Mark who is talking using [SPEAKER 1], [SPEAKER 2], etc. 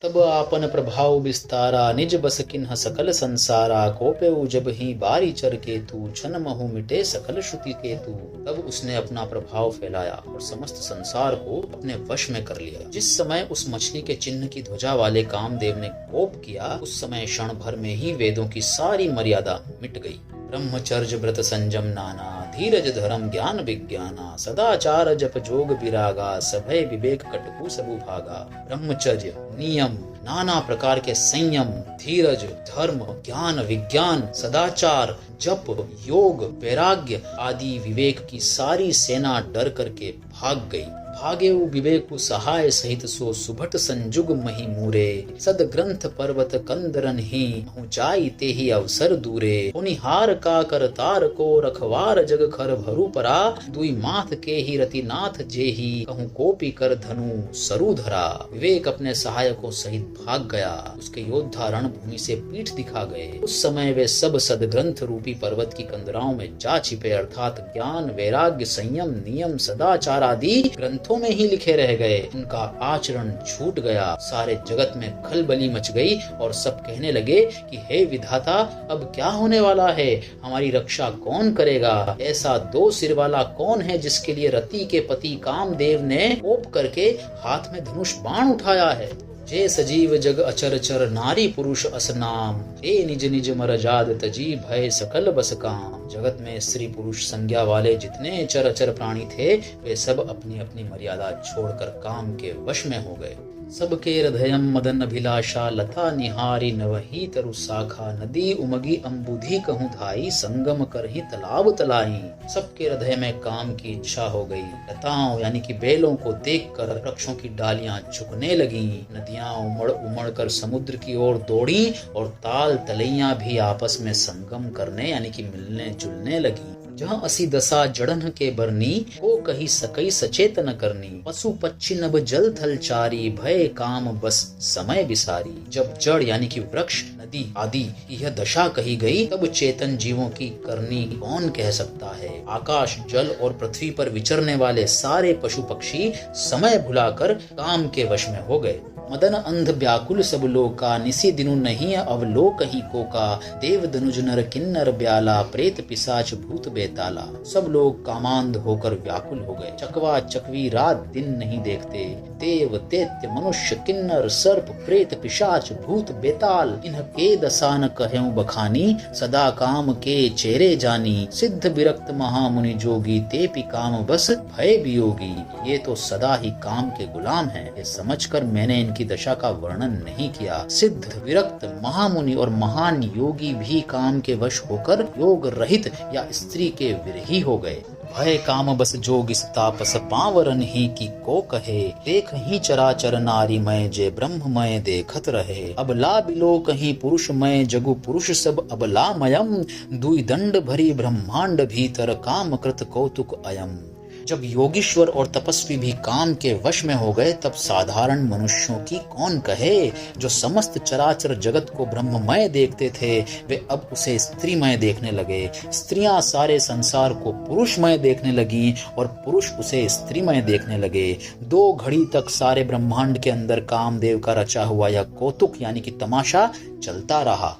[SPEAKER 1] तब आपन प्रभाव विस्तारा निज बस किन्ह सकल संसारा कोपेउ जब ही बारी चर केतु छन महु मिटे सकल श्रुति केतु। तब उसने अपना प्रभाव फैलाया और समस्त संसार को अपने वश में कर लिया। जिस समय उस मछली के चिन्ह की ध्वजा वाले कामदेव ने कोप किया, उस समय क्षण भर में ही वेदों की सारी मर्यादा मिट गई। ब्रह्मचर्य व्रत संयम नाना धीरज धर्म ज्ञान विज्ञाना सदाचार जप जोग विरागा सभय विवेक कटकु सबु भागा। ब्रह्मचर्य, नियम, नाना प्रकार के संयम, धीरज, धर्म, ज्ञान विज्ञान, सदाचार, जप, योग, वैराग्य आदि विवेक की सारी सेना डर करके भाग गई। भागेउ विवेकु सहाय सहित सो सुभट संजुग मही मूरे सद ग्रंथ पर्वत कंदरन ही जाई ते ही अवसर दूरे। होनिहार का कर तार को रखवार जग खर भरु परा दुई माथ के ही रति नाथ जेही कहूँ कोपी कर धनु सरु धरा। विवेक अपने सहायकों सहित भाग गया। उसके योद्धा रणभूमि से पीठ दिखा गए। उस समय वे सब सदग्रंथ रूपी पर्वत की कंदराओं में जा छिपे, अर्थात ज्ञान वैराग्य संयम नियम सदाचार आदि ग्रंथों में ही लिखे रह गए। उनका आचरण छूट गया। सारे जगत में खलबली मच गई और सब कहने लगे कि हे विधाता, अब क्या होने वाला है? हमारी रक्षा कौन करेगा? ऐसा दो सिर वाला कौन है जिसके लिए रति के पति कामदेव ने कोप करके हाथ में धनुष बाण उठाया है? जे सजीव जग अचर चर नारी पुरुष असनाम ए निज निज मर जाद तजी भय सकल बस काम। जगत में स्त्री पुरुष संज्ञा वाले जितने चर अचर प्राणी थे, वे सब अपनी अपनी मर्यादा छोड़कर काम के वश में हो गए। सबके हृदयम मदन अभिलाषा लता निहारी नवही तरु शाखा नदी उमगी अम्बुधि कहूँ धाई संगम करही तालाब तलाई। सबके हृदय में काम की इच्छा हो गई। लताओं यानी कि बेलों को देखकर वृक्षों की डालियां झुकने लगी। नदियां उमड़ उमड़ कर समुद्र की ओर दौड़ी और ताल तलैया भी आपस में संगम करने यानी कि मिलने जुलने लगी। जहाँ असी दशा जड़न के बरनी को कही सकई सचेतन करनी पशु पक्षी नभ जल थल चारी भय काम बस समय बिसारी। जब जड़ यानी कि वृक्ष नदी आदि यह दशा कही गई, तब चेतन जीवों की करनी कौन कह सकता है। आकाश जल और पृथ्वी पर विचरने वाले सारे पशु पक्षी समय भुलाकर काम के वश में हो गए। मदन अंध व्याकुल सब लोका निसी दिनु नहीं अवलोक ही कोका देव धनुज नर किन्नर ब्याला प्रेत पिशाच भूत बेताला। सब लोग कामांध होकर व्याकुल हो गए। चकवा चकवी रात दिन नहीं देखते। देव दैत्य मनुष्य किन्नर सर्प प्रेत पिशाच भूत बेताल इन्ह के दशा न कहूं बखानी सदा काम के चेरे जानी। सिद्ध विरक्त महामुनि जोगी ते पि काम बस भय वियोगी। ये तो सदा ही काम के गुलाम हैं। ये समझकर मैंने इनकी दशा का वर्णन नहीं किया। सिद्ध विरक्त महामुनि और महान योगी भी काम के वश होकर योग रहित या स्त्री के विरही हो गए। भय काम बस जोग तापस पावरन ही की को कहे देख ही चराचर नारी मय जे ब्रह्ममय देखत रहे। अबला बिलो कहीं पुरुषमय जगु पुरुष सब अबलामयम दुई दंड भरी ब्रह्मांड भीतर काम कृत कौतुक अयम। जब योगीश्वर और तपस्वी भी काम के वश में हो गए, तब साधारण मनुष्यों की कौन कहे। जो समस्त चराचर जगत को ब्रह्ममय देखते थे, वे अब उसे स्त्रीमय देखने लगे। स्त्रियां सारे संसार को पुरुषमय देखने लगी और पुरुष उसे स्त्रीमय देखने लगे। 2 घड़ी तक सारे ब्रह्मांड के अंदर कामदेव का रचा हुआ यह कौतुक यानी कि तमाशा चलता रहा।